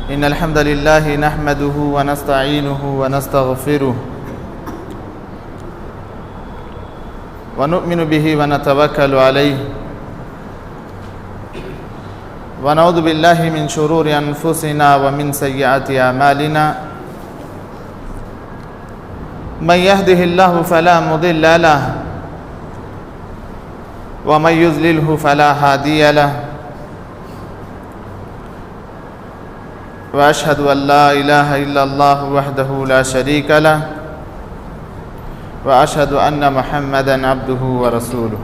إن الحمد لله نحمده ونستعينه ونستغفره ونؤمن به ونتوكل عليه ونعوذ بالله من شرور أنفسنا ومن سيئات أعمالنا من يهده الله فلا مضل له ومن يضلله فلا هادي له وأشهد أن لا إله إلا الله وحده لا شريك له وأشهد أن محمدًا عبده ورسوله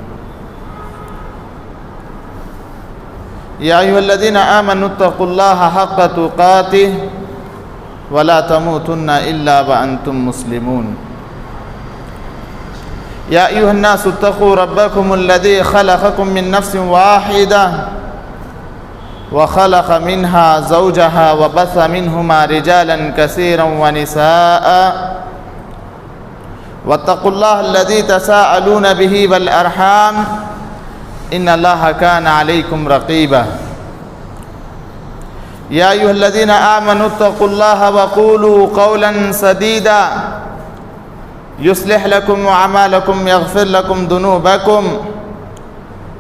يا أيها الذين آمنوا اتقوا الله حق تقاته ولا تموتن إلا وأنتم مسلمون يا أيها الناس اتقوا ربكم الذي خلقكم من نفس واحدة وخلق منها زوجها وبث منهما رجالا كثيرا ونساء واتقوا الله الذي تساءلون به والأرحام إن الله كان عليكم رقيبا يا أيها الذين آمنوا اتقوا الله وقولوا قولا سديدا يصلح لكم أعمالكم يغفر لكم ذنوبكم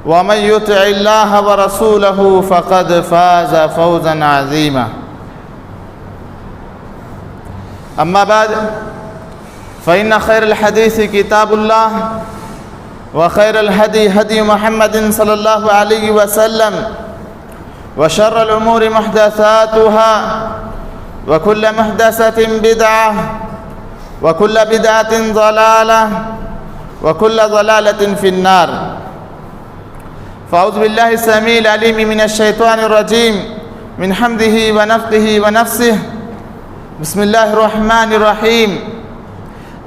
ومن يطع الله ورسوله فقد فاز فوزا عظيما أما بعد فإن خير الحديث كتاب الله وخير الهدي هدي محمد صلى الله عليه وسلم وشر الأمور محدثاتها وكل محدثة بدعة وكل بدعة ضلالة وكل ضلالة في النار فأعوذ بالله السميع العليم من الشيطان الرجيم من حمده ونفخه ونفسه بسم الله الرحمن الرحيم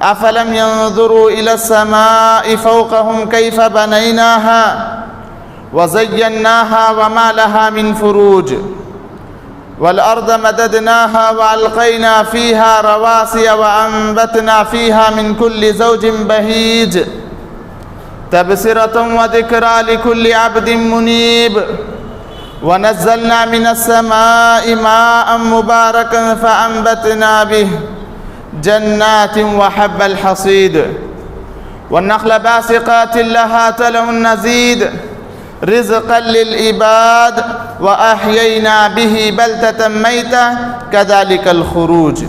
أفلم ينظروا إلى السماء فوقهم كيف بنيناها وزيناها وما لها من فروج والأرض مددناها وألقينا فيها رواسي وأنبتنا فيها من كل زوج بهيج تبصرة وذكرى لكل عبد منيب ونزلنا من السماء ماء مباركا فأنبتنا به جنات وحب الحصيد والنخل باسقات لها طلع نضيد رزقا للعباد وأحيينا به بلدة ميتة كذلك الخروج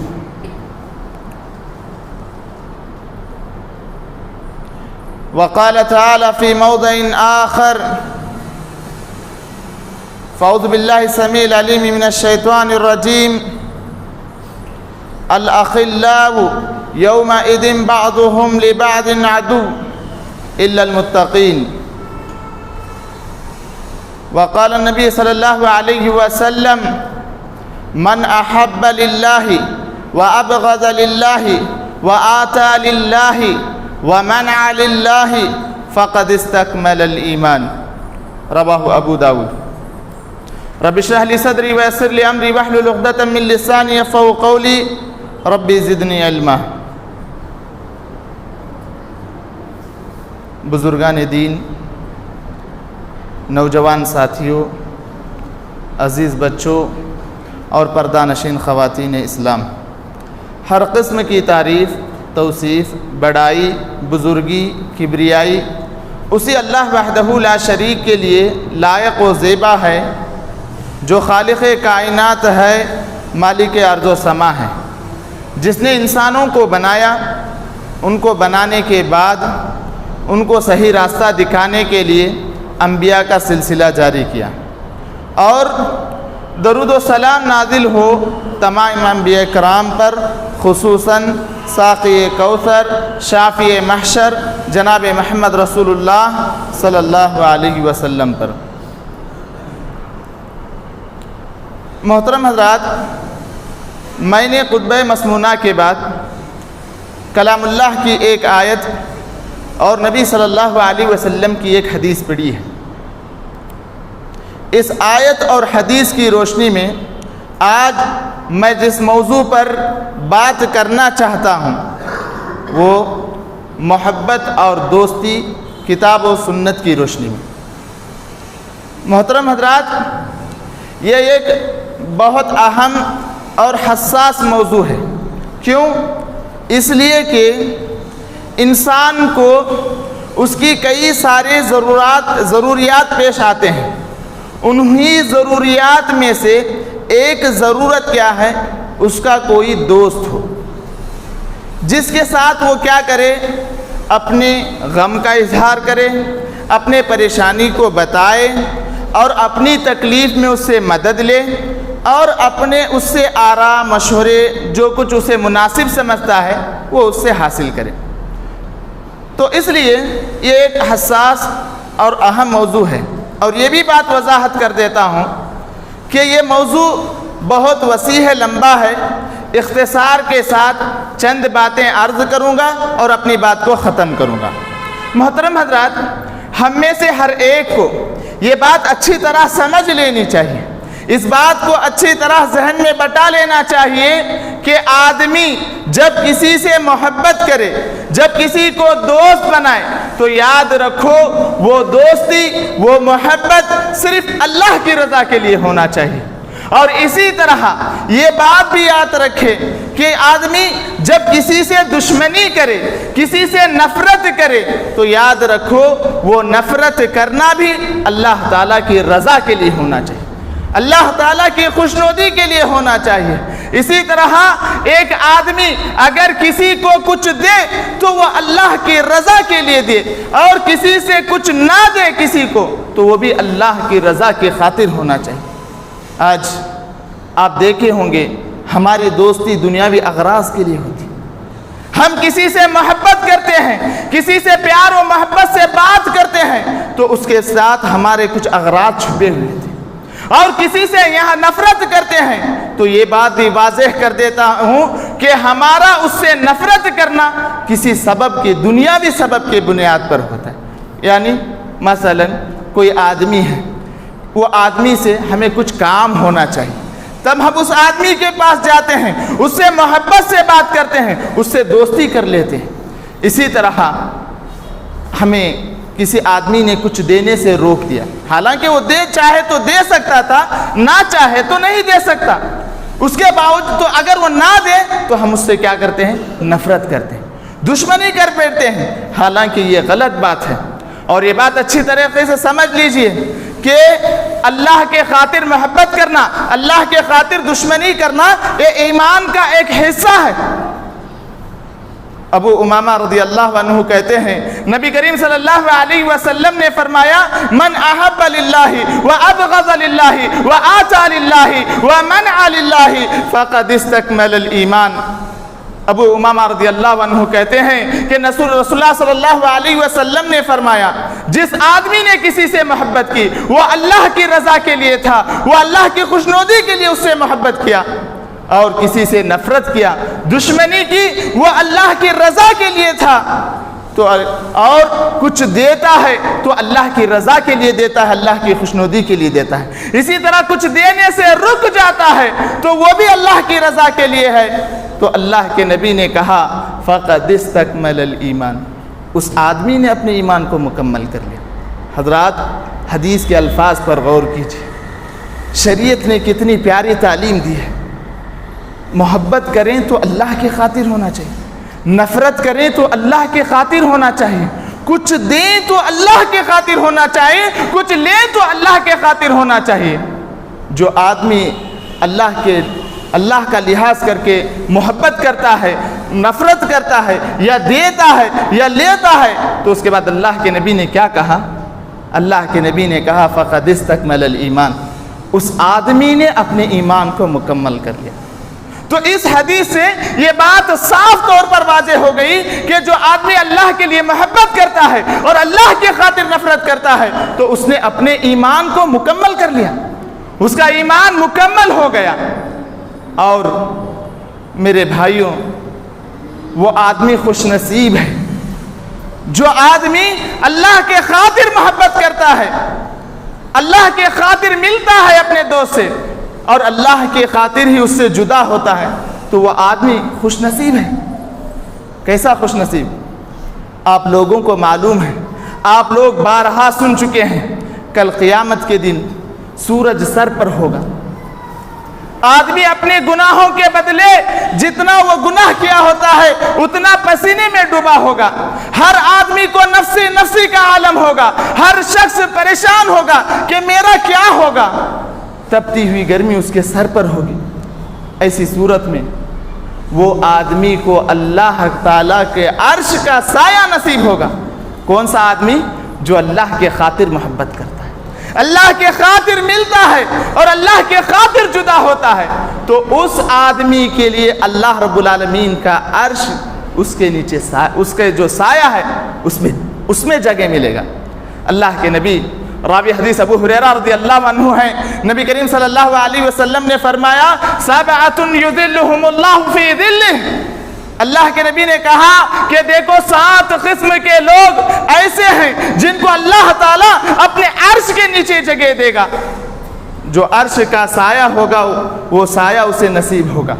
وقال تعالى في موضع آخر فأعوذ بالله السميع العليم من الشيطان الرجيم الأخلاء يومئذ بعضهم لبعض عدو إلا المتقين وقال النبي صلى الله عليه وسلم من أحب لله وأبغض لله وآتى لله ومنع لله فقد استكمل الإيمان رواه أبو داود رب اشرح لي صدري ويسر لي أمري واحلل عقدة من لساني يفقهوا قولي ربی زدنی علما بزرگان دین، نوجوان ساتھیوں، عزیز بچوں اور پردہ نشین خواتین اسلام، ہر قسم کی تعریف، توصیف، بڑائی، بزرگی، کبریائی اسی اللہ وحدہ لا شریک کے لیے لائق و زیبا ہے جو خالق کائنات ہے، مالک ارض و سما ہے، جس نے انسانوں کو بنایا، ان کو بنانے کے بعد ان کو صحیح راستہ دکھانے کے لیے انبیاء کا سلسلہ جاری کیا، اور درود و سلام نازل ہو تمام انبیاء کرام پر، خصوصاً ساقی کوثر، شافی محشر جناب محمد رسول اللہ صلی اللہ علیہ وسلم پر۔ محترم حضرات، میں نے خطبہ مسمونہ کے بعد کلام اللہ کی ایک آیت اور نبی صلی اللہ علیہ وسلم کی ایک حدیث پڑھی ہے۔ اس آیت اور حدیث کی روشنی میں آج میں جس موضوع پر بات کرنا چاہتا ہوں وہ محبت اور دوستی کتاب و سنت کی روشنی میں۔ محترم حضرات، یہ ایک بہت اہم اور حساس موضوع ہے۔ کیوں؟ اس لیے کہ انسان کو اس کی کئی سارے ضروریات پیش آتے ہیں۔ انہی ضروریات میں سے ایک ضرورت کیا ہے؟ اس کا کوئی دوست ہو جس کے ساتھ وہ کیا کرے؟ اپنے غم کا اظہار کرے، اپنے پریشانی کو بتائے اور اپنی تکلیف میں اس سے مدد لے اور اپنے اس سے آراء مشورے جو کچھ اسے مناسب سمجھتا ہے وہ اس سے حاصل کرے۔ تو اس لیے یہ ایک حساس اور اہم موضوع ہے، اور یہ بھی بات وضاحت کر دیتا ہوں کہ یہ موضوع بہت وسیع ہے، لمبا ہے۔ اختصار کے ساتھ چند باتیں عرض کروں گا اور اپنی بات کو ختم کروں گا۔ محترم حضرات، ہم میں سے ہر ایک کو یہ بات اچھی طرح سمجھ لینی چاہیے، اس بات کو اچھی طرح ذہن میں بٹا لینا چاہیے کہ آدمی جب کسی سے محبت کرے، جب کسی کو دوست بنائے تو یاد رکھو وہ دوستی، وہ محبت صرف اللہ کی رضا کے لیے ہونا چاہیے۔ اور اسی طرح یہ بات بھی یاد رکھے کہ آدمی جب کسی سے دشمنی کرے، کسی سے نفرت کرے تو یاد رکھو وہ نفرت کرنا بھی اللہ تعالیٰ کی رضا کے لیے ہونا چاہیے، اللہ تعالیٰ کی خوشنودی کے لیے ہونا چاہیے۔ اسی طرح ایک آدمی اگر کسی کو کچھ دے تو وہ اللہ کی رضا کے لیے دے، اور کسی سے کچھ نہ دے کسی کو تو وہ بھی اللہ کی رضا کی خاطر ہونا چاہیے۔ آج آپ دیکھے ہوں گے ہماری دوستی دنیاوی اغراض کے لیے ہوتی، ہم کسی سے محبت کرتے ہیں، کسی سے پیار و محبت سے بات کرتے ہیں تو اس کے ساتھ ہمارے کچھ اغراض چھپے ہوئے تھے، اور کسی سے یہاں نفرت کرتے ہیں تو یہ بات بھی واضح کر دیتا ہوں کہ ہمارا اس سے نفرت کرنا کسی سبب کے، دنیاوی سبب کے بنیاد پر ہوتا ہے۔ یعنی مثلا کوئی آدمی ہے، وہ آدمی سے ہمیں کچھ کام ہونا چاہیے، تب ہم اس آدمی کے پاس جاتے ہیں، اس سے محبت سے بات کرتے ہیں، اس سے دوستی کر لیتے ہیں۔ اسی طرح ہمیں کسی آدمی نے کچھ دینے سے روک دیا، حالانکہ وہ چاہے تو دے سکتا تھا، نہ چاہے تو نہیں دے سکتا، اس کے باوجود تو اگر وہ نہ دے تو ہم اس سے کیا کرتے ہیں؟ نفرت کرتے ہیں، دشمنی کر بیٹھتے ہیں، حالانکہ یہ غلط بات ہے۔ اور یہ بات اچھی طریقے سے سمجھ لیجئے کہ اللہ کے خاطر محبت کرنا، اللہ کے خاطر دشمنی کرنا یہ ایمان کا ایک حصہ ہے۔ ابو امامہ رضی اللہ عنہ کہتے ہیں نبی کریم صلی اللہ علیہ وسلم نے فرمایا من احب للہ وابغض للہ وآتى للہ ومنع للہ فقد استکمل الایمان۔ ابو امامہ رضی اللہ عنہ کہتے ہیں کہ رسول اللہ صلی اللہ علیہ وسلم نے فرمایا جس آدمی نے کسی سے محبت کی وہ اللہ کی رضا کے لیے تھا، وہ اللہ کی خوشنودی کے لیے اس سے محبت کیا، اور کسی سے نفرت کیا، دشمنی کی، وہ اللہ کی رضا کے لیے تھا، تو اور کچھ دیتا ہے تو اللہ کی رضا کے لیے دیتا ہے، اللہ کی خوشنودی کے لیے دیتا ہے۔ اسی طرح کچھ دینے سے رک جاتا ہے تو وہ بھی اللہ کی رضا کے لیے ہے۔ تو اللہ کے نبی نے کہا فقد استکمل الایمان، اس آدمی نے اپنے ایمان کو مکمل کر لیا۔ حضرات حدیث کے الفاظ پر غور کیجیے، شریعت نے کتنی پیاری تعلیم دی ہے۔ محبت کریں تو اللہ کی خاطر ہونا چاہیے، نفرت کریں تو اللہ کی خاطر ہونا چاہیے، کچھ دیں تو اللہ کی خاطر ہونا چاہیے، کچھ لیں تو اللہ کے خاطر ہونا چاہیے۔ جو آدمی اللہ کا لحاظ کر کے محبت کرتا ہے، نفرت کرتا ہے، یا دیتا ہے یا لیتا ہے، تو اس کے بعد اللہ کے نبی نے کیا کہا؟ اللہ کے نبی نے کہا فقد استکمل الایمان، اس آدمی نے اپنے ایمان کو مکمل کر لیا۔ تو اس حدیث سے یہ بات صاف طور پر واضح ہو گئی کہ جو آدمی اللہ کے لیے محبت کرتا ہے اور اللہ کی خاطر نفرت کرتا ہے تو اس نے اپنے ایمان کو مکمل کر لیا، اس کا ایمان مکمل ہو گیا۔ اور میرے بھائیوں، وہ آدمی خوش نصیب ہے جو آدمی اللہ کے خاطر محبت کرتا ہے، اللہ کے خاطر ملتا ہے اپنے دوست سے اور اللہ کے خاطر ہی اس سے جدا ہوتا ہے، تو وہ آدمی خوش نصیب ہے۔ کیسا خوش نصیب؟ آپ لوگوں کو معلوم ہے، آپ لوگ بارہا سن چکے ہیں، کل قیامت کے دن سورج سر پر ہوگا، آدمی اپنے گناہوں کے بدلے جتنا وہ گناہ کیا ہوتا ہے اتنا پسینے میں ڈوبا ہوگا. ہر آدمی کو نفسی نفسی کا عالم ہوگا. ہر شخص پریشان ہوگا کہ میرا کیا ہوگا. تپتی ہوئی گرمی اس کے سر پر ہوگی. ایسی صورت میں وہ آدمی کو اللہ تعالیٰ کے عرش کا سایہ نصیب ہوگا. کون سا آدمی؟ جو اللہ کے خاطر محبت کرتا ہے, اللہ کے خاطر ملتا ہے اور اللہ کے خاطر جدا ہوتا ہے. تو اس آدمی کے لیے اللہ رب العالمین کا عرش, اس کے نیچے اس کے جو سایہ ہے اس میں جگہ ملے گا. اللہ کے نبی راوی حدیث ابو ہریرہ رضی اللہ عنہ ہیں, نبی کریم صلی اللہ علیہ وسلم نے فرمایا سبعۃ یظلھم اللہ فی ظلہ. اللہ کے نبی نے کہا کہ دیکھو 7 قسم کے لوگ ایسے ہیں جن کو اللہ تعالیٰ اپنے عرش کے نیچے جگہ دے گا. جو عرش کا سایہ ہوگا وہ سایہ اسے نصیب ہوگا.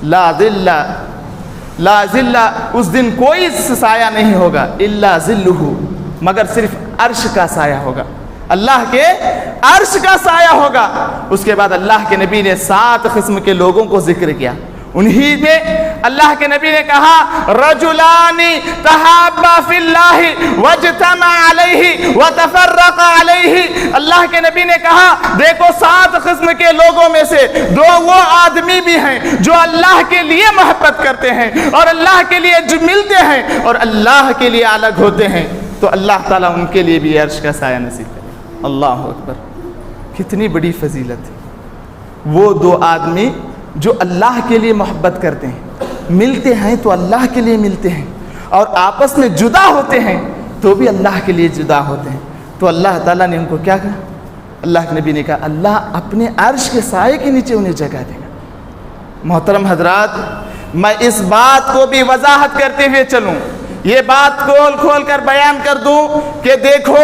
لا ظل, اس دن کوئی سایہ نہیں ہوگا الا ظلہ, مگر صرف عرش کا سایہ ہوگا, اللہ کے عرش کا سایہ ہوگا. اس کے بعد اللہ کے نبی نے 7 قسم کے لوگوں کو ذکر کیا. انہی میں اللہ کے نبی نے کہا رجلان تحابا فی اللہ واجتمع علیہ وتفرق علیہ. اللہ کے نبی نے کہا دیکھو 7 قسم کے لوگوں میں سے 2 وہ آدمی بھی ہیں جو اللہ کے لیے محبت کرتے ہیں اور اللہ کے لیے جو ملتے ہیں اور اللہ کے لیے الگ ہوتے ہیں, تو اللہ تعالیٰ ان کے لیے بھی عرش کا سایہ نصیب کرے. اللہ اکبر, کتنی بڑی فضیلت ہے. وہ 2 آدمی جو اللہ کے لیے محبت کرتے ہیں, ملتے ہیں تو اللہ کے لیے ملتے ہیں, اور آپس میں جدا ہوتے ہیں تو بھی اللہ کے لیے جدا ہوتے ہیں. تو اللہ تعالیٰ نے ان کو کیا کہا؟ اللہ کے نبی نے کہا اللہ اپنے عرش کے سائے کے نیچے انہیں جگہ دے گا. محترم حضرات, میں اس بات کو بھی وضاحت کرتے ہوئے چلوں, یہ بات کھول کر بیان کر دوں کہ دیکھو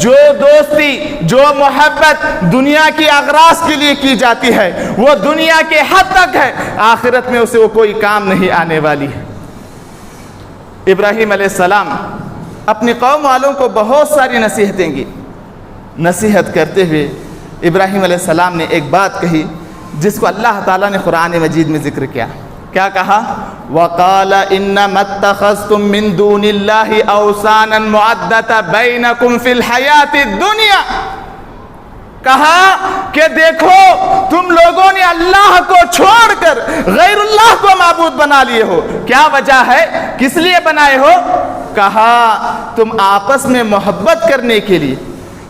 جو دوستی, جو محبت دنیا کی اغراض کے لیے کی جاتی ہے وہ دنیا کے حد تک ہے, آخرت میں اسے وہ کوئی کام نہیں آنے والی ہے. ابراہیم علیہ السلام اپنی قوم والوں کو بہت ساری نصیحتیں کی. نصیحت کرتے ہوئے ابراہیم علیہ السلام نے ایک بات کہی جس کو اللہ تعالیٰ نے قرآن مجید میں ذکر کیا. کیا کہا؟ وَقَالَ إِنَّمَا اتَّخَذْتُم مِّن دُونِ اللَّهِ أَوْثَانًا مُعَدَّةً بَيْنَكُمْ فِي الْحَيَاةِ الدُّنْيَا. کہا کہ دیکھو تم لوگوں نے اللہ کو چھوڑ کر غیر اللہ کو معبود بنا لیے ہو. کیا وجہ ہے؟ کس لیے بنائے ہو؟ کہا تم آپس میں محبت کرنے کے لیے.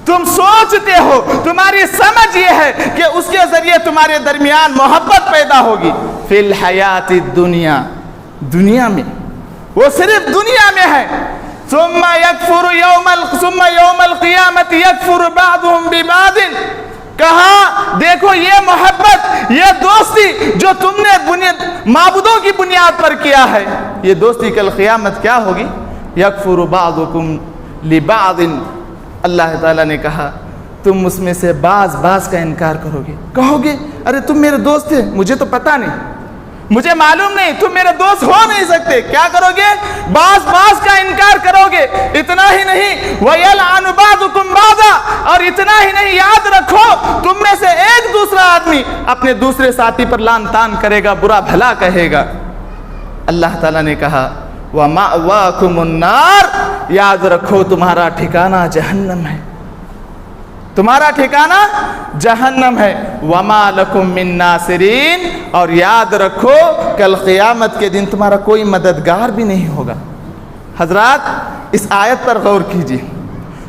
تم سوچتے ہو, تمہاری سمجھ یہ ہے کہ اس کے ذریعے تمہارے درمیان محبت پیدا ہوگی. فی الحیات الدنیا, دنیا میں, وہ صرف دنیا میں ہے. ثم یوم القیامت یکفر بعضهم ببعض. کہا دیکھو یہ محبت, یہ دوستی جو تم نے معبودوں کی بنیاد پر کیا ہے, یہ دوستی کل قیامت کیا ہوگی؟ یکفر بعضکم لبعض. اللہ تعالیٰ نے کہا تم اس میں سے بعض کا انکار کرو گے, کہو گے ارے تم میرے دوست تھے, مجھے تو پتہ نہیں, مجھے معلوم نہیں, تم میرے دوست ہو نہیں سکتے. کیا کرو گے؟ بعض کا انکار کرو گے. اتنا ہی نہیں وَيَلْعَنُ بَعْضُكُمْ بَعْضًا, اور اتنا ہی نہیں, یاد رکھو تم میں سے ایک دوسرا آدمی اپنے دوسرے ساتھی پر لعن طعن کرے گا, برا بھلا کہے گا. اللہ تعالیٰ نے کہا وَمَأْوَاكُمُ النَّارُ, یاد رکھو تمہارا ٹھکانہ جہنم ہے, تمہارا ٹھکانہ جہنم ہے. وَمَا لَكُم مِّن نَاصِرِينَ, اور یاد رکھو کل قیامت کے دن تمہارا کوئی مددگار بھی نہیں ہوگا. حضرات اس آیت پر غور کیجیے.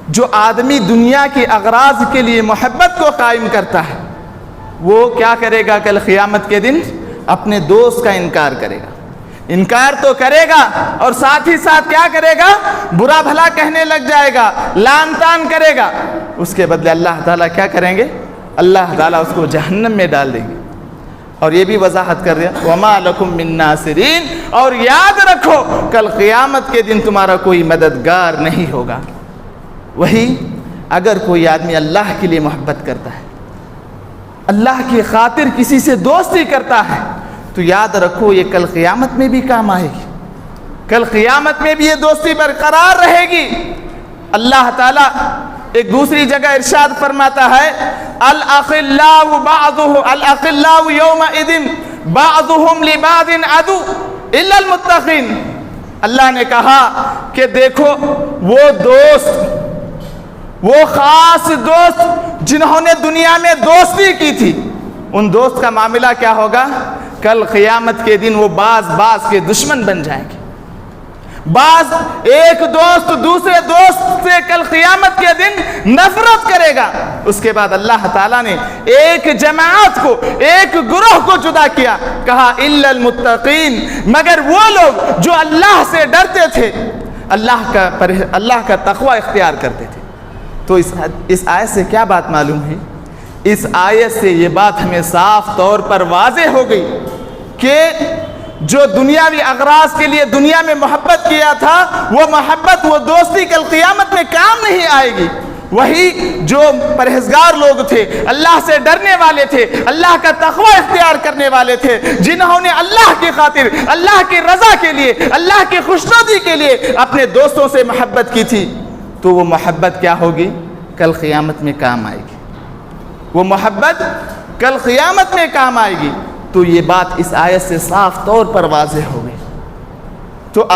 جو آدمی دنیا کی اغراض کے لیے محبت کو قائم کرتا ہے وہ کیا کرے گا؟ کل قیامت کے دن اپنے دوست کا انکار کرے گا. انکار تو کرے گا اور ساتھ ہی ساتھ کیا کرے گا؟ برا بھلا کہنے لگ جائے گا, لعن طعن کرے گا. اس کے بدلے اللہ تعالیٰ کیا کریں گے؟ اللہ تعالیٰ اس کو جہنم میں ڈال دیں گے. اور یہ بھی وضاحت کر رہے وَمَا لَكُم مِّن نَاصِرِينَ, اور یاد رکھو کل قیامت کے دن تمہارا کوئی مددگار نہیں ہوگا. وہی اگر کوئی آدمی اللہ کے لیے محبت کرتا ہے, اللہ کی خاطر کسی سے دوستی کرتا ہے, تو یاد رکھو یہ کل قیامت میں بھی کام آئے گی, کل قیامت میں بھی یہ دوستی برقرار رہے گی. اللہ تعالیٰ ایک دوسری جگہ ارشاد فرماتا ہے الأخلاء يومئذ بعضهم لبعض عدو إلا المتقين۔ اللہ نے کہا کہ دیکھو وہ دوست، وہ خاص دوست جنہوں نے دنیا میں دوستی کی تھی، ان دوست کا معاملہ کیا ہوگا؟ کل قیامت کے دن وہ بعض کے دشمن بن جائیں گے۔ بعض ایک دوست دوسرے دوست سے کل قیامت کے دن نفرت کرے گا۔ اس کے بعد اللہ تعالیٰ نے ایک جماعت کو، ایک گروہ کو جدا کیا، کہا الا المتقین، مگر وہ لوگ جو اللہ سے ڈرتے تھے، اللہ کا تقوی اختیار کرتے تھے۔ تو اس آیت سے کیا بات معلوم ہے؟ اس آیت سے یہ بات ہمیں صاف طور پر واضح ہو گئی کہ جو دنیاوی اغراض کے لیے دنیا میں محبت کیا تھا، وہ محبت، وہ دوستی کل قیامت میں کام نہیں آئے گی۔ وہی جو پرہیزگار لوگ تھے، اللہ سے ڈرنے والے تھے، اللہ کا تقوی اختیار کرنے والے تھے، جنہوں نے اللہ کی خاطر، اللہ کی رضا کے لیے، اللہ کی خوشنودی کے لیے اپنے دوستوں سے محبت کی تھی، تو وہ محبت کیا ہوگی؟ کل قیامت میں کام آئے گی۔ وہ محبت کل قیامت میں کام آئے گی۔ تو یہ بات اس آیت سے صاف طور پر واضح ہو گئی۔ تو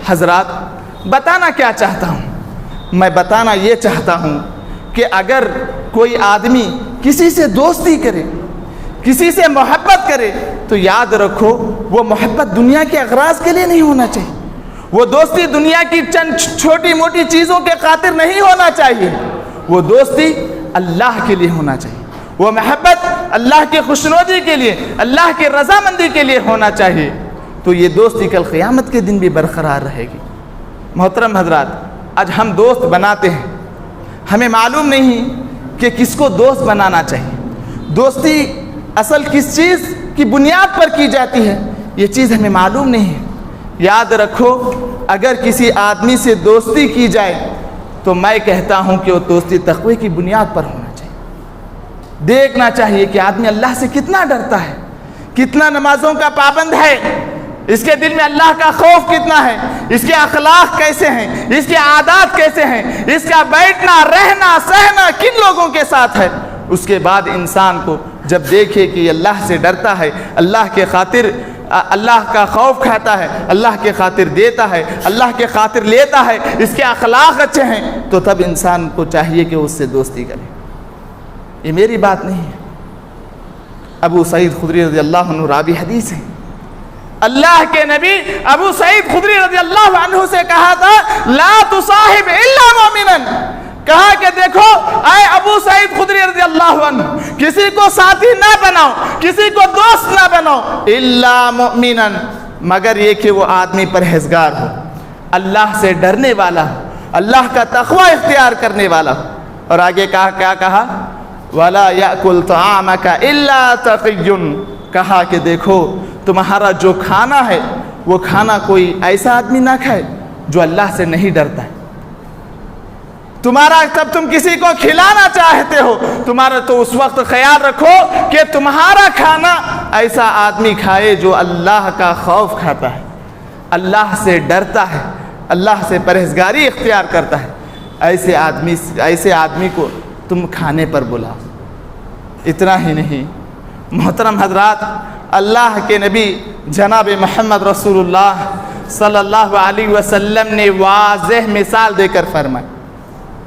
حضرات، بتانا کیا چاہتا ہوں؟ میں بتانا یہ چاہتا ہوں کہ اگر کوئی آدمی کسی سے دوستی کرے، کسی سے محبت کرے، تو یاد رکھو وہ محبت دنیا کے اغراض کے لیے نہیں ہونا چاہیے، وہ دوستی دنیا کی چند چھوٹی موٹی چیزوں کے خاطر نہیں ہونا چاہیے، وہ دوستی اللہ کے لیے ہونا چاہیے، وہ محبت اللہ کی خوشنودی کے لیے، اللہ کی رضامندی کے لیے ہونا چاہیے۔ تو یہ دوستی کل قیامت کے دن بھی برقرار رہے گی۔ محترم حضرات، آج ہم دوست بناتے ہیں، ہمیں معلوم نہیں کہ کس کو دوست بنانا چاہیے، دوستی اصل کس چیز کی بنیاد پر کی جاتی ہے، یہ چیز ہمیں معلوم نہیں ہے۔ یاد رکھو، اگر کسی آدمی سے دوستی کی جائے تو میں کہتا ہوں کہ وہ دوستی تقوی کی بنیاد پر ہونا چاہیے۔ دیکھنا چاہیے کہ آدمی اللہ سے کتنا ڈرتا ہے، کتنا نمازوں کا پابند ہے، اس کے دل میں اللہ کا خوف کتنا ہے، اس کے اخلاق کیسے ہیں، اس کے عادات کیسے ہیں، اس کا بیٹھنا، رہنا، سہنا کن لوگوں کے ساتھ ہے۔ اس کے بعد انسان کو جب دیکھے کہ اللہ سے ڈرتا ہے، اللہ کے خاطر اللہ کا خوف کھاتا ہے، اللہ کے خاطر دیتا ہے، اللہ کے خاطر لیتا ہے، اس کے اخلاق اچھے ہیں، تو تب انسان کو چاہیے کہ اس سے دوستی کرے۔ یہ میری بات نہیں ہے، ابو سعید خدری رضی اللہ عنہ راوی حدیث ہے۔ اللہ کے نبی ابو سعید خدری رضی اللہ عنہ سے کہا تھا لا تصاحب الا مومنا، کہا کہ دیکھو اے ابو سعید خدری رضی اللہ عنہ، کسی کو ساتھی نہ بناؤ، کسی کو دوست نہ بناؤ، الا مومنا، مگر یہ کہ وہ آدمی پرہیزگار ہو، اللہ سے ڈرنے والا ہو، اللہ کا تقوی اختیار کرنے والا ہو۔ اور آگے کیا کہا؟ وَلَا يَأْكُلْ طَعَامَكَ إِلَّا تَقِيٌّ، کہا کہ دیکھو تمہارا جو کھانا ہے وہ کھانا کوئی ایسا آدمی نہ کھائے جو اللہ سے نہیں ڈرتا ہے۔ تب تم کسی کو کھلانا چاہتے ہو، تمہارا تو اس وقت خیال رکھو کہ تمہارا کھانا ایسا آدمی کھائے جو اللہ کا خوف کھاتا ہے، اللہ سے ڈرتا ہے، اللہ سے پرہیزگاری اختیار کرتا ہے، ایسے آدمی کو تم کھانے پر بلاؤ۔ اتنا ہی نہیں محترم حضرات، اللہ کے نبی جناب محمد رسول اللہ صلی اللہ علیہ وسلم نے واضح مثال دے کر فرمایا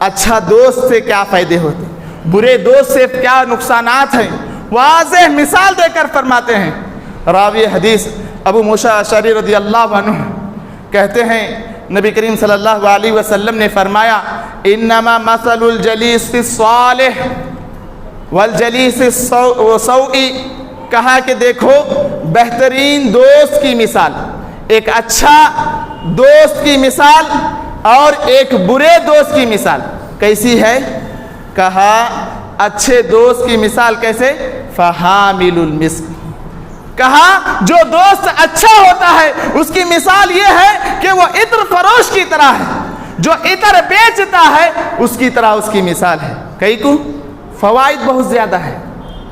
اچھا دوست سے کیا فائدے ہوتے ہیں، برے دوست سے کیا نقصانات ہیں، واضح مثال دے کر فرماتے ہیں۔ راوی حدیث ابو موسیٰ اشعری رضی اللہ عنہ کہتے ہیں نبی کریم صلی اللہ علیہ وسلم نے فرمایا انما مثل الجلیس الصالح والجلیس السوء، کہا کہ دیکھو بہترین دوست کی مثال، ایک اچھا دوست کی مثال اور ایک برے دوست کی مثال کیسی ہے؟ کہا اچھے دوست کی مثال کیسے؟ فحامل المسک، کہا جو دوست اچھا ہوتا ہے اس کی مثال یہ ہے کہ وہ عطر فروش کی طرح ہے، جو عطر بیچتا ہے اس کی طرح اس کی مثال ہے۔ کئی کو فوائد بہت زیادہ ہے۔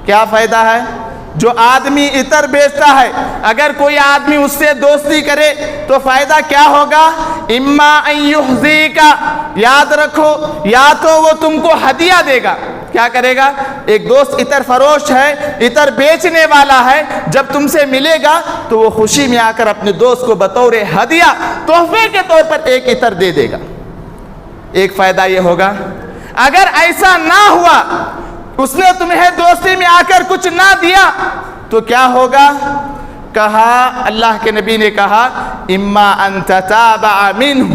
کیا فائدہ ہے؟ جو آدمی عطر بیچتا ہے، اگر کوئی آدمی اس سے دوستی کرے تو فائدہ کیا ہوگا؟ اما ان یحزیک، یاد رکھو یا تو وہ تم کو ہدیہ دے گا، کیا کرے گا؟ ایک دوست عطر فروش ہے، عطر بیچنے والا ہے، جب تم سے ملے گا تو وہ خوشی میں آ کر اپنے دوست کو بطور ہدیہ تحفے کے طور پر ایک عطر دے دے گا۔ ایک فائدہ یہ ہوگا، اگر ایسا نہ ہوا، اس نے تمہیں دوستی میں آ کر کچھ نہ دیا تو کیا ہوگا؟ کہا اللہ کے نبی نے کہا اما ان تتابع منہ،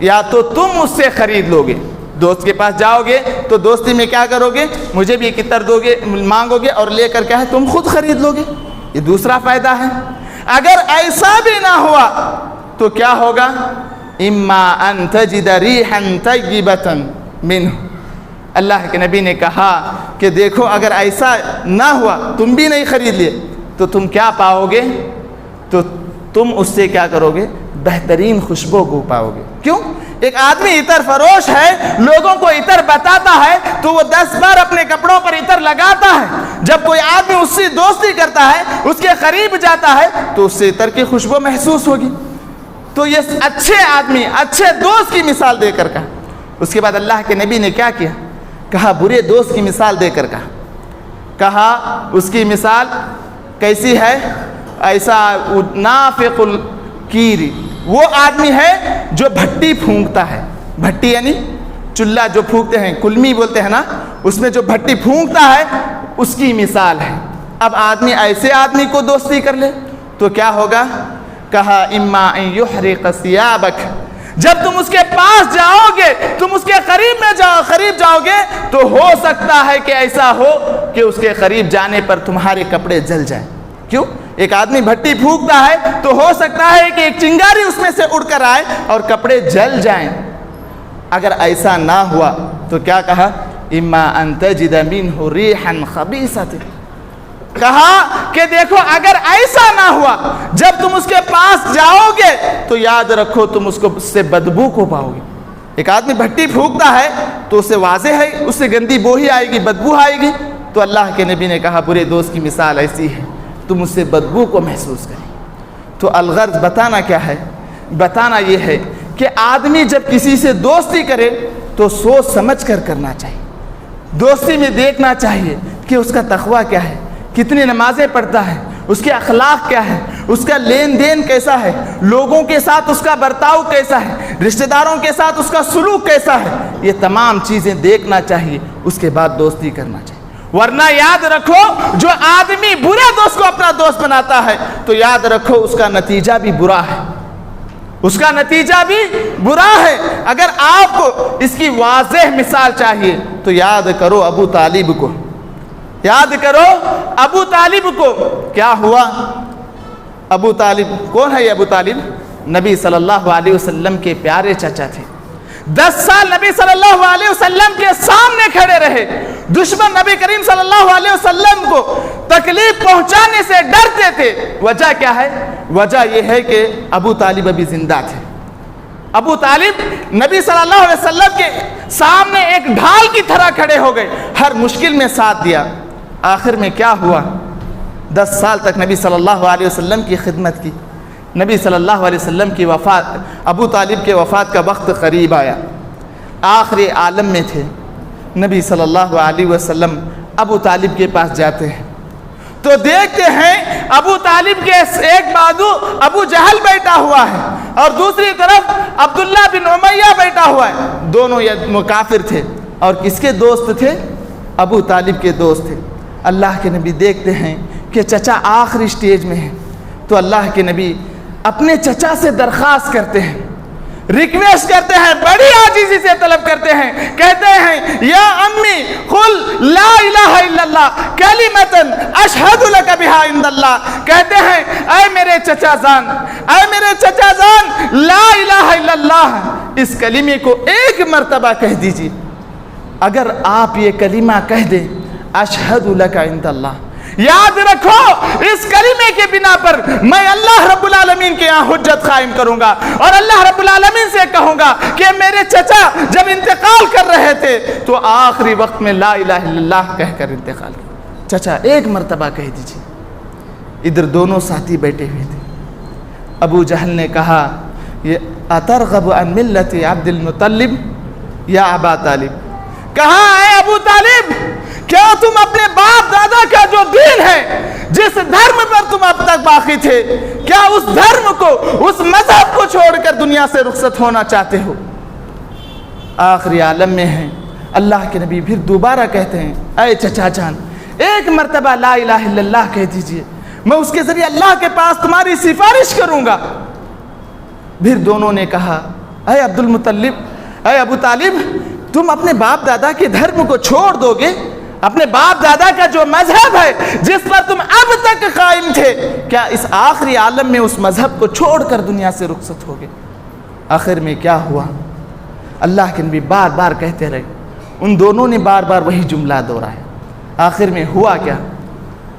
یا تو تم اس سے خرید لو گے، دوست کے پاس جاؤ گے تو دوستی میں کیا کرو گے؟ مجھے بھی ایک عطر دو گے، مانگو گے اور لے کر کیا ہے تم خود خرید لو گے۔ یہ دوسرا فائدہ ہے۔ اگر ایسا بھی نہ ہوا تو کیا ہوگا؟ اما ان تجد ریحا طیبۃ منہ، اللہ کے نبی نے کہا کہ دیکھو اگر ایسا نہ ہوا، تم بھی نہیں خرید لیے، تو تم کیا پاؤ گے؟ تو تم اس سے کیا کرو گے؟ بہترین خوشبو کو پاؤ گے۔ کیوں؟ ایک آدمی عطر فروش ہے، لوگوں کو عطر بتاتا ہے تو وہ 10 بار اپنے کپڑوں پر عطر لگاتا ہے۔ جب کوئی آدمی اس سے دوستی کرتا ہے، اس کے قریب جاتا ہے تو اس سے عطر کی خوشبو محسوس ہوگی۔ تو یہ اچھے آدمی، اچھے دوست کی مثال دے کر کہا۔ اس کے بعد اللہ کے نبی نے کیا کیا؟ کہا برے دوست کی مثال دے کر کہا اس کی مثال کیسی ہے؟ ایسا نافق الکیر، وہ آدمی ہے جو بھٹی پھونکتا ہے، بھٹی یعنی چولہا جو پھونکتے ہیں، کلمی بولتے ہیں نا، اس میں جو بھٹی پھونکتا ہے اس کی مثال ہے۔ اب آدمی ایسے آدمی کو دوستی کر لے تو کیا ہوگا؟ کہا اما ان یحرق ثیابک، جب تم اس کے پاس جاؤ گے، تم اس کے قریب جاؤ گے تو ہو سکتا ہے کہ ایسا ہو کہ اس کے قریب جانے پر تمہارے کپڑے جل جائیں۔ کیوں؟ ایک آدمی بھٹی پھونکتا ہے تو ہو سکتا ہے کہ ایک چنگاری اس میں سے اڑ کر آئے اور کپڑے جل جائیں۔ اگر ایسا نہ ہوا تو کیا کہا؟ اما ان تجد منہ ریحا خبیثۃ، کہا کہ دیکھو اگر ایسا نہ ہوا، جب تم اس کے پاس جاؤ گے تو یاد رکھو تم اس سے بدبو کو پاؤ گے۔ ایک آدمی بھٹی پھونکتا ہے تو اسے واضح ہے، اس سے گندی بو ہی آئے گی، بدبو آئے گی۔ تو اللہ کے نبی نے کہا برے دوست کی مثال ایسی ہے، تم اس سے بدبو کو محسوس کریں۔ تو الغرض بتانا کیا ہے؟ بتانا یہ ہے کہ آدمی جب کسی سے دوستی کرے تو سوچ سمجھ کر کرنا چاہیے۔ دوستی میں دیکھنا چاہیے کہ اس کا تقویٰ کیا ہے، کتنی نمازیں پڑھتا ہے، اس کے اخلاق کیا ہے، اس کا لین دین کیسا ہے، لوگوں کے ساتھ اس کا برتاؤ کیسا ہے، رشتہ داروں کے ساتھ اس کا سلوک کیسا ہے، یہ تمام چیزیں دیکھنا چاہیے، اس کے بعد دوستی کرنا چاہیے۔ ورنہ یاد رکھو جو آدمی برے دوست کو اپنا دوست بناتا ہے تو یاد رکھو اس کا نتیجہ بھی برا ہے، اس کا نتیجہ بھی برا ہے۔ اگر آپ کو اس کی واضح مثال چاہیے تو یاد کرو ابو طالب کو، یاد کرو ابو طالب کو۔ کیا ہوا؟ ابو طالب کون ہے؟ یہ ابو طالب نبی صلی اللہ علیہ وسلم کے پیارے چچا تھے۔ 10 سال نبی صلی اللہ علیہ وسلم کے سامنے کھڑے رہے، دشمن نبی کریم صلی اللہ علیہ وسلم کو تکلیف پہنچانے سے ڈرتے تھے۔ وجہ کیا ہے؟ وجہ یہ ہے کہ ابو طالب ابھی زندہ تھے۔ ابو طالب نبی صلی اللہ علیہ وسلم کے سامنے ایک ڈھال کی طرح کھڑے ہو گئے، ہر مشکل میں ساتھ دیا۔ آخر میں کیا ہوا؟ 10 سال تک نبی صلی اللہ علیہ وسلم کی خدمت کی۔ نبی صلی اللہ علیہ وسلم کی وفات، ابو طالب کے وفات کا وقت قریب آیا، آخری عالم میں تھے۔ نبی صلی اللہ علیہ وسلم ابو طالب کے پاس جاتے ہیں تو دیکھتے ہیں ابو طالب کے ایک بازو ابو جہل بیٹھا ہوا ہے اور دوسری طرف عبداللہ بن امیہ بیٹھا ہوا ہے۔ دونوں یہ کافر تھے اور کس کے دوست تھے؟ ابو طالب کے دوست تھے۔ اللہ کے نبی دیکھتے ہیں کہ چچا آخری سٹیج میں ہے تو اللہ کے نبی اپنے چچا سے درخواست کرتے ہیں، ریکویسٹ کرتے ہیں، بڑی عاجزی سے طلب کرتے ہیں، کہتے ہیں یا امی قل لا الہ الا اللہ کلمۃ اشہد لک بہا عند اللہ، کہتے ہیں اے میرے چچا جان، اے میرے چچا جان، لا الہ الا اللہ اس کلمے کو ایک مرتبہ کہہ دیجیے۔ اگر آپ یہ کلمہ کہہ دیں اشہد لک عند اللہ، یاد رکھو اس کلمے کے بنا پر میں اللہ رب العالمین کے یہاں حجت قائم کروں گا اور اللہ رب العالمین سے کہوں گا کہ میرے چچا جب انتقال کر رہے تھے تو آخری وقت میں لا الہ الا اللہ کہہ کر انتقال کیا۔ چچا ایک مرتبہ کہہ دیجیے۔ ادھر دونوں ساتھی بیٹھے ہوئے تھے۔ ابو جہل نے کہا اترغب عن ملت عبد المطلب یا ابا طالب، کہا اے ابو ابو طالب کیا تم اپنے باپ دادا کا جو دین ہے، جس دھرم پر تم اب تک باقی تھے، کیا اس دھرم کو، اس مذہب کو چھوڑ کر دنیا سے رخصت ہونا چاہتے ہو؟ آخری عالم میں ہیں، اللہ کے نبی پھر دوبارہ کہتے ہیں اے چچا جان ایک مرتبہ لا الہ الا اللہ کہہ دیجئے، میں اس کے ذریعے اللہ کے پاس تمہاری سفارش کروں گا۔ پھر دونوں نے کہا اے عبد المطلب، اے ابو طالب، تم اپنے باپ دادا کے دھرم کو چھوڑ دو گے؟ اپنے باپ دادا کا جو مذہب ہے جس پر تم اب تک قائم تھے، کیا اس آخری عالم میں اس مذہب کو چھوڑ کر دنیا سے رخصت ہوگے؟ آخر میں کیا ہوا؟ اللہ کے نبی بار بار کہتے رہے، ان دونوں نے بار بار وہی جملہ دہرایا۔ آخر میں ہوا کیا؟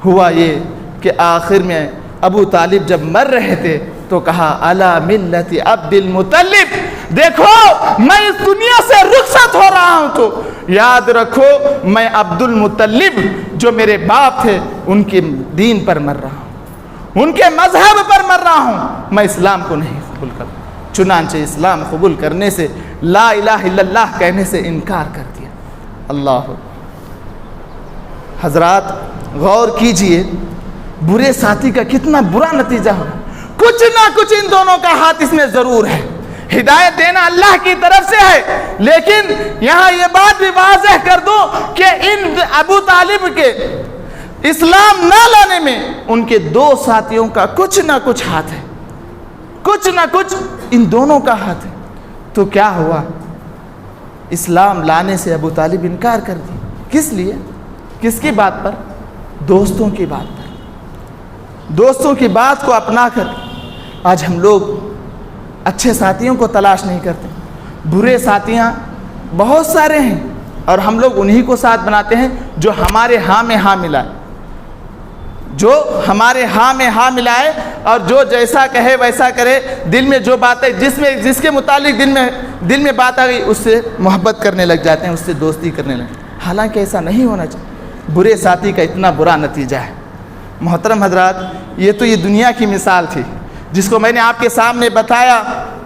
ہوا یہ کہ آخر میں ابو طالب جب مر رہے تھے تو کہا الا ملت عبد المطلب، دیکھو میں اس دنیا سے رخصت ہو رہا ہوں تو یاد رکھو میں عبد المطلب جو میرے باپ تھے ان کے دین پر مر رہا ہوں، ان کے مذہب پر مر رہا ہوں، میں اسلام کو نہیں قبول کرتا۔ چنانچہ اسلام قبول کرنے سے، لا الہ الا اللہ کہنے سے انکار کر دیا۔ اللہ حضرات غور کیجئے، برے ساتھی کا کتنا برا نتیجہ ہوگا۔ کچھ نہ کچھ ان دونوں کا ہاتھ اس میں ضرور ہے، ہدایت دینا اللہ کی طرف سے ہے، لیکن یہاں یہ بات بھی واضح کر دو کہ ان ابو طالب کے اسلام نہ لانے میں ان کے دو ساتھیوں کا کچھ نہ کچھ ہاتھ ہے، کچھ نہ کچھ ان دونوں کا ہاتھ ہے۔ تو کیا ہوا؟ اسلام لانے سے ابو طالب انکار کر دی۔ کس لیے؟ کس کی بات پر؟ دوستوں کی بات پر۔ دوستوں کی بات کو اپنا کر آج ہم لوگ اچھے ساتھیوں کو تلاش نہیں کرتے، برے ساتھیاں بہت سارے ہیں اور ہم لوگ انہی کو ساتھ بناتے ہیں جو ہمارے ہاں میں ہاں ملائے، جو ہمارے ہاں میں ہاں ملائے اور جو جیسا کہے ویسا کرے، دل میں جو بات ہے، جس کے متعلق دل میں بات آ گئی اس سے محبت کرنے لگ جاتے ہیں، اس سے دوستی کرنے لگتے ہیں۔ حالانکہ ایسا نہیں ہونا چاہیے۔ برے ساتھی کا اتنا برا نتیجہ ہے۔ محترم حضرات، یہ تو یہ دنیا کی مثال تھی جس کو میں نے آپ کے سامنے بتایا۔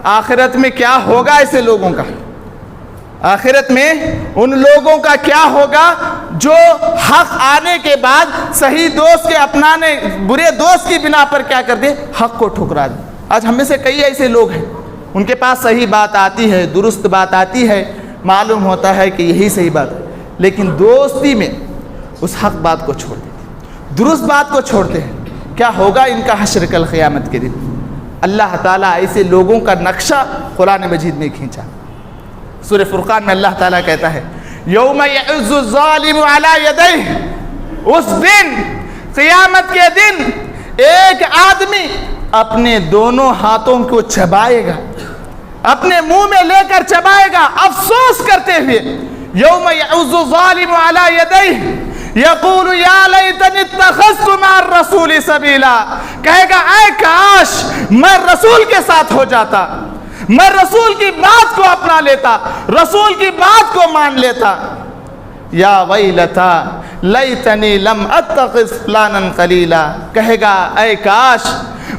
آخرت میں کیا ہوگا ایسے لوگوں کا؟ آخرت میں ان لوگوں کا کیا ہوگا جو حق آنے کے بعد صحیح دوست کے اپنانے، برے دوست کی بنا پر کیا کر دے؟ حق کو ٹھکرا دے۔ آج ہم میں سے کئی ایسے لوگ ہیں، ان کے پاس صحیح بات آتی ہے، درست بات آتی ہے، معلوم ہوتا ہے کہ یہی صحیح بات ہے، لیکن دوستی میں اس حق بات کو چھوڑ دیتے، درست بات کو چھوڑتے ہیں۔ کیا ہوگا ان کا حشر کل قیامت کے دن؟ اللہ تعالیٰ ایسے لوگوں کا نقشہ قرآن مجید میں کھینچا۔ سورہ فرقان میں اللہ تعالیٰ کہتا ہے یوم یعز الظالم علی یدیہ، اس دن، قیامت کے دن، ایک آدمی اپنے دونوں ہاتھوں کو چبائے گا، اپنے منہ میں لے کر چبائے گا افسوس کرتے ہوئے۔ یوم یعز الظالم علی یدیہ یقول یا لیتنی اتخذت مع الرسول سبیلا، کہے گا اے کاش میں رسول کے ساتھ ہو جاتا، میں رسول کی بات کو اپنا لیتا، رسول کی بات کو مان لیتا۔ یا ویلتا لیتنی لم اتخذ فلانا خلیلا، کہے گا اے کاش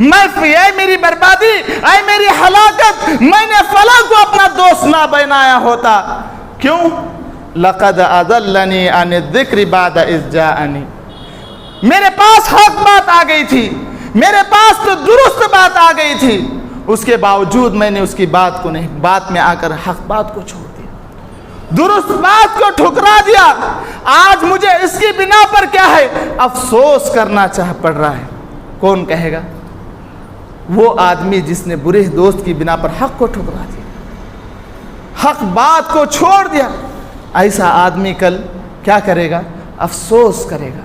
اے میری بربادی، اے میری ہلاکت، میں نے فلاں کو اپنا دوست نہ بنایا ہوتا۔ کیوں؟ لقد اضلنی عن الذکر بعد اذ جاءنی، میرے پاس حق بات آ گئی تھی، میرے پاس تو درست بات آ گئی تھی، اس کے باوجود میں نے اس کی بات کو نہیں، بات میں آ کر حق بات کو چھوڑ دیا، درست بات کو ٹھکرا دیا۔ آج مجھے اس کی بنا پر کیا ہے؟ افسوس کرنا پڑ رہا ہے۔ کون کہے گا؟ وہ آدمی جس نے برے دوست کی بنا پر حق کو ٹھکرا دیا، حق بات کو چھوڑ دیا۔ ایسا آدمی کل کیا کرے گا؟ افسوس کرے گا،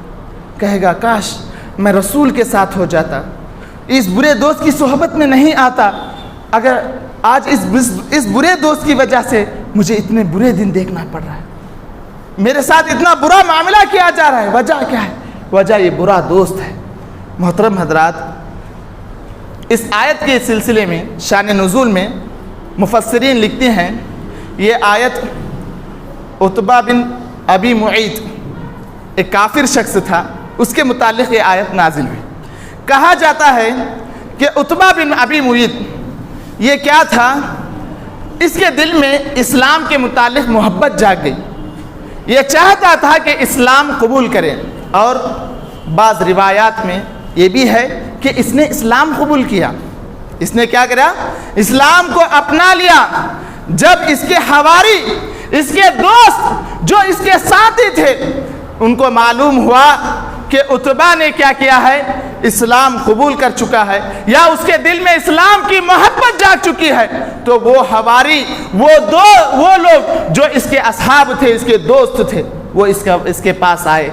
کہے گا کاش میں رسول کے ساتھ ہو جاتا، اس برے دوست کی صحبت میں نہیں آتا، اگر آج اس برے دوست کی وجہ سے مجھے اتنے برے دن دیکھنا پڑ رہا ہے، میرے ساتھ اتنا برا معاملہ کیا جا رہا ہے، وجہ کیا ہے؟ وجہ یہ برا دوست ہے۔ محترم حضرات، اس آیت کے سلسلے میں شان نزول میں مفسرین لکھتے ہیں یہ آیت عتبہ بن ابی معیط، ایک کافر شخص تھا، اس کے متعلق یہ آیت نازل ہوئی۔ کہا جاتا ہے کہ عتبہ بن ابی معیط یہ کیا تھا، اس کے دل میں اسلام کے متعلق محبت جاگ گئی، یہ چاہتا تھا کہ اسلام قبول کرے، اور بعض روایات میں یہ بھی ہے کہ اس نے اسلام قبول کیا۔ اس نے کیا کرا؟ اسلام کو اپنا لیا۔ جب اس کے حواری، اس کے دوست جو اس کے ساتھی تھے، ان کو معلوم ہوا کہ عتبہ نے کیا کیا ہے، اسلام قبول کر چکا ہے، یا اس کے دل میں اسلام کی محبت جاگ چکی ہے، تو وہ حواری، وہ لوگ جو اس کے اصحاب تھے، اس کے دوست تھے، وہ اس کے پاس آئے،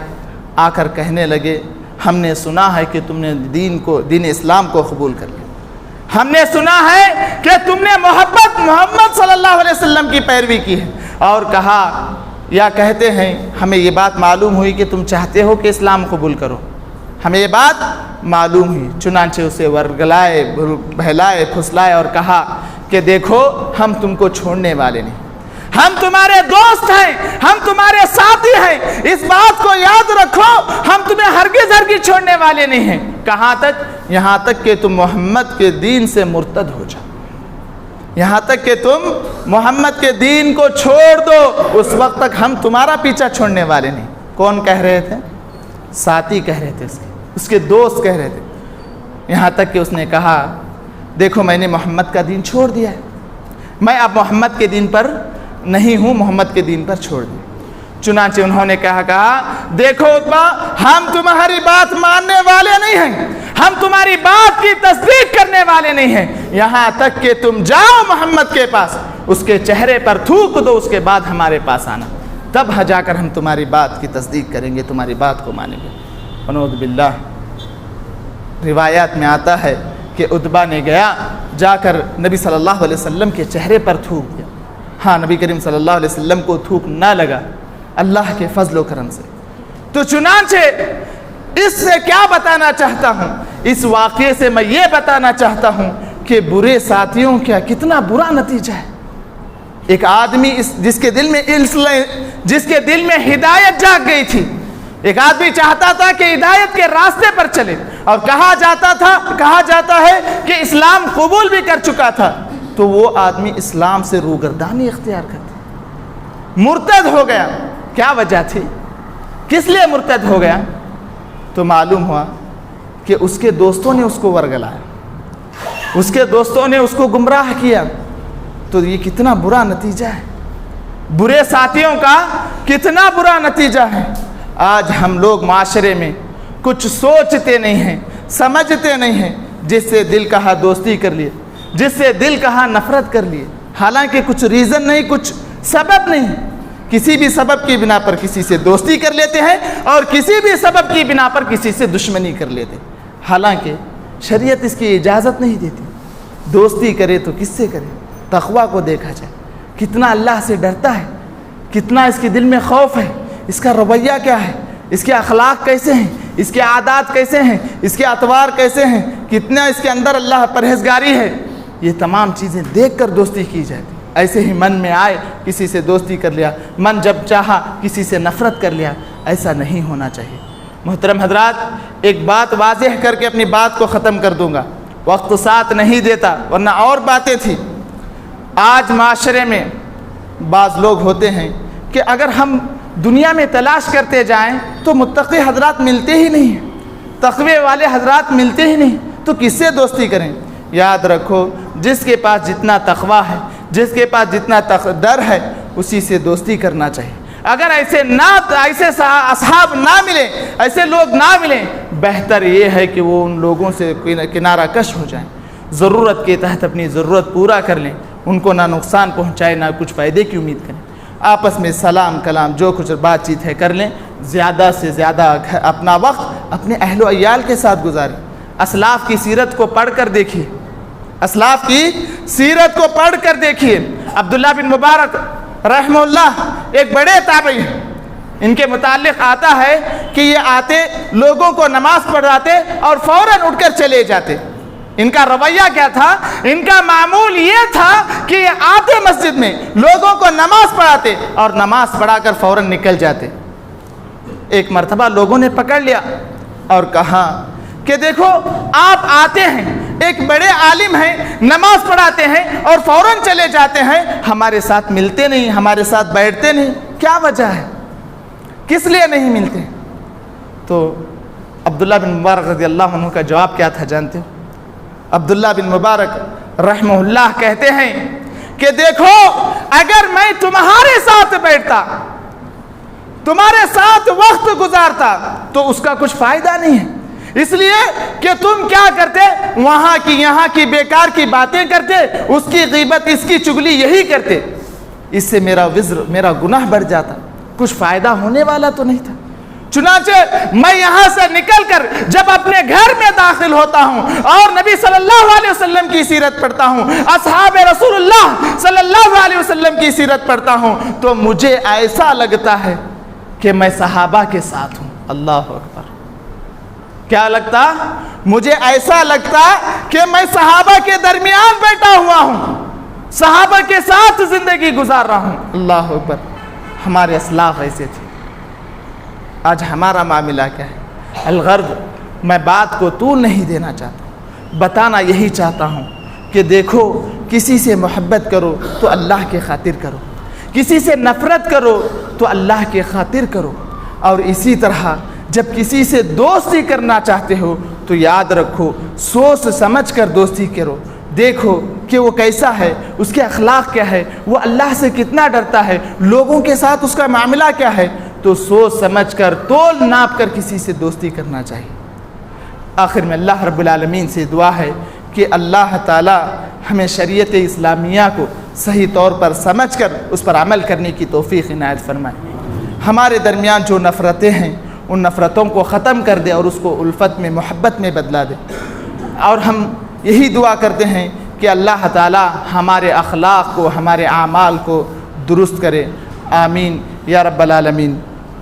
آ کر کہنے لگے ہم نے سنا ہے کہ تم نے دین اسلام کو قبول کر لیا، ہم نے سنا ہے کہ تم نے محمد صلی اللہ علیہ وسلم کی پیروی کی ہے، اور کہا یا کہتے ہیں ہمیں یہ بات معلوم ہوئی کہ تم چاہتے ہو کہ اسلام قبول کرو، ہمیں یہ بات معلوم ہوئی۔ چنانچہ اسے ورگلائے، بہلائے، پھسلائے اور کہا کہ دیکھو ہم تم کو چھوڑنے والے نہیں، ہم تمہارے دوست ہیں، ہم تمہارے ساتھی ہیں، اس بات کو یاد رکھو، ہم تمہیں ہرگز چھوڑنے والے نہیں ہیں۔ کہاں تک؟ یہاں تک کہ تم محمد کے دین سے مرتد ہو جاؤ، یہاں تک کہ تم محمد کے دین کو چھوڑ دو، اس وقت تک ہم تمہارا پیچھا چھوڑنے والے نہیں۔ کون کہہ رہے تھے؟ ساتھی کہہ رہے تھے، اس کے دوست کہہ رہے تھے۔ یہاں تک کہ اس نے کہا دیکھو میں نے محمد کا دین چھوڑ دیا ہے، میں اب محمد کے دین پر نہیں ہوں، محمد کے دین پر چھوڑ دیا۔ چنانچہ انہوں نے کہا دیکھو عتبہ، ہم تمہاری بات ماننے والے نہیں ہیں، ہم تمہاری بات کی تصدیق کرنے والے نہیں ہیں، یہاں تک کہ تم جاؤ محمد کے پاس، اس کے چہرے پر تھوک دو، اس کے بعد ہمارے پاس آنا، تب جا کر ہم تمہاری بات کی تصدیق کریں گے، تمہاری بات کو مانیں گے۔ ونعوذ باللہ، روایات میں آتا ہے کہ عتبہ نے گیا، جا کر نبی صلی اللہ علیہ وسلم کے چہرے پر تھوک دیا۔ ہاں، نبی کریم صلی اللہ علیہ وسلم کو تھوک نہ لگا، اللہ کے فضل و کرم سے۔ تو چنانچہ اس سے کیا بتانا چاہتا ہوں، اس واقعے سے میں یہ بتانا چاہتا ہوں کہ برے ساتھیوں کا کتنا برا نتیجہ ہے۔ ایک آدمی جس کے دل میں ہدایت جاگ گئی تھی، ایک آدمی چاہتا تھا کہ ہدایت کے راستے پر چلے، اور کہا جاتا ہے کہ اسلام قبول بھی کر چکا تھا، تو وہ آدمی اسلام سے روگردانی اختیار کرتا، مرتد ہو گیا۔ کیا وجہ تھی؟ کس لیے مرتد ہو گیا؟ تو معلوم ہوا کہ اس کے دوستوں نے اس کو ورگلایا، اس کے دوستوں نے اس کو گمراہ کیا۔ تو یہ کتنا برا نتیجہ ہے، برے ساتھیوں کا کتنا برا نتیجہ ہے۔ آج ہم لوگ معاشرے میں کچھ سوچتے نہیں ہیں، سمجھتے نہیں ہیں، جس سے دل کہا دوستی کر لیے، جس سے دل کہا نفرت کر لیے، حالانکہ کچھ ریزن نہیں، کچھ سبب نہیں، کسی بھی سبب کی بنا پر کسی سے دوستی کر لیتے ہیں، اور کسی بھی سبب کی بنا پر کسی سے دشمنی کر لیتے ہیں، حالانکہ شریعت اس کی اجازت نہیں دیتی۔ دوستی کرے تو کس سے کرے؟ تقویٰ کو دیکھا جائے، کتنا اللہ سے ڈرتا ہے، کتنا اس کے دل میں خوف ہے، اس کا رویہ کیا ہے، اس کے اخلاق کیسے ہیں، اس کے عادات کیسے ہیں، اس کے اطوار کیسے ہیں، کتنا اس کے اندر اللہ پرہیزگاری ہے، یہ تمام چیزیں دیکھ کر دوستی کی جاتی۔ ایسے ہی من میں آئے کسی سے دوستی کر لیا، من جب چاہا کسی سے نفرت کر لیا، ایسا نہیں ہونا چاہیے۔ محترم حضرات، ایک بات واضح کر کے اپنی بات کو ختم کر دوں گا، وقت ساتھ نہیں دیتا ورنہ اور باتیں تھیں۔ آج معاشرے میں بعض لوگ ہوتے ہیں کہ اگر ہم دنیا میں تلاش کرتے جائیں تو متقی حضرات ملتے ہی نہیں ہیں، تقوی والے حضرات ملتے ہی نہیں، تو کس سے دوستی کریں؟ یاد رکھو، جس کے پاس جتنا تقوی ہے، جس کے پاس جتنا ڈر ہے، اسی سے دوستی کرنا چاہیے۔ اگر ایسے اصحاب نہ ملیں، ایسے لوگ نہ ملیں، بہتر یہ ہے کہ وہ ان لوگوں سے کنارہ کش ہو جائیں، ضرورت کے تحت اپنی ضرورت پورا کر لیں، ان کو نہ نقصان پہنچائے، نہ کچھ فائدے کی امید کریں، آپس میں سلام کلام جو کچھ بات چیت ہے کر لیں، زیادہ سے زیادہ اپنا وقت اپنے اہل و عیال کے ساتھ گزاریں۔ اسلاف کی سیرت کو پڑھ کر دیکھیے، اسلاف کی سیرت کو پڑھ کر دیکھیے۔ عبداللہ بن مبارک رحمہ اللہ ایک بڑے تابعی ہیں، ان کے متعلق آتا ہے کہ یہ آتے لوگوں کو نماز پڑھاتے اور فوراً اٹھ کر چلے جاتے۔ ان کا رویہ کیا تھا؟ ان کا معمول یہ تھا کہ یہ آتے مسجد میں لوگوں کو نماز پڑھاتے اور نماز پڑھا کر فوراً نکل جاتے۔ ایک مرتبہ لوگوں نے پکڑ لیا اور کہا کہ دیکھو آپ آتے ہیں، ایک بڑے عالم ہیں، نماز پڑھاتے ہیں اور فوراً چلے جاتے ہیں، ہمارے ساتھ ملتے نہیں، ہمارے ساتھ بیٹھتے نہیں، کیا وجہ ہے؟ کس لیے نہیں ملتے؟ تو عبداللہ بن مبارک رضی اللہ عنہ کا جواب کیا تھا جانتے ہو؟ عبداللہ بن مبارک رحمہ اللہ کہتے ہیں کہ دیکھو، اگر میں تمہارے ساتھ بیٹھتا، تمہارے ساتھ وقت گزارتا تو اس کا کچھ فائدہ نہیں ہے، اس لیے کہ تم کیا کرتے؟ وہاں کی یہاں کی بیکار کی باتیں کرتے، اس کی غیبت اس کی چگلی یہی کرتے، اس سے میرا وزر، میرا گناہ بڑھ جاتا، کچھ فائدہ ہونے والا تو نہیں تھا۔ چنانچہ میں یہاں سے نکل کر جب اپنے گھر میں داخل ہوتا ہوں اور نبی صلی اللہ علیہ وسلم کی سیرت پڑھتا ہوں، اصحاب رسول اللہ صلی اللہ علیہ وسلم کی سیرت پڑھتا ہوں، تو مجھے ایسا لگتا ہے کہ میں صحابہ کے ساتھ ہوں۔ اللہ اکبر! کیا لگتا؟ مجھے ایسا لگتا کہ میں صحابہ کے درمیان بیٹھا ہوا ہوں، صحابہ کے ساتھ زندگی گزار رہا ہوں۔ اللہ اکبر! ہمارے اسلاف ایسے تھے۔ آج ہمارا معاملہ کیا ہے؟ الغرض، میں بات کو طول نہیں دینا چاہتا، بتانا یہی چاہتا ہوں کہ دیکھو، کسی سے محبت کرو تو اللہ کے خاطر کرو، کسی سے نفرت کرو تو اللہ کے خاطر کرو، اور اسی طرح جب کسی سے دوستی کرنا چاہتے ہو تو یاد رکھو، سوچ سمجھ کر دوستی کرو، دیکھو کہ وہ کیسا ہے، اس کے اخلاق کیا ہے، وہ اللہ سے کتنا ڈرتا ہے، لوگوں کے ساتھ اس کا معاملہ کیا ہے، تو سوچ سمجھ کر، تول ناپ کر کسی سے دوستی کرنا چاہیے۔ آخر میں اللہ رب العالمین سے دعا ہے کہ اللہ تعالی ہمیں شریعت اسلامیہ کو صحیح طور پر سمجھ کر اس پر عمل کرنے کی توفیق عنایت فرمائے۔ ہمارے درمیان جو نفرتیں ہیں ان نفرتوں کو ختم کر دے اور اس کو الفت میں، محبت میں بدلا دے، اور ہم یہی دعا کرتے ہیں کہ اللہ تعالی ہمارے اخلاق کو، ہمارے اعمال کو درست کرے۔ آمین یا رب العالمین۔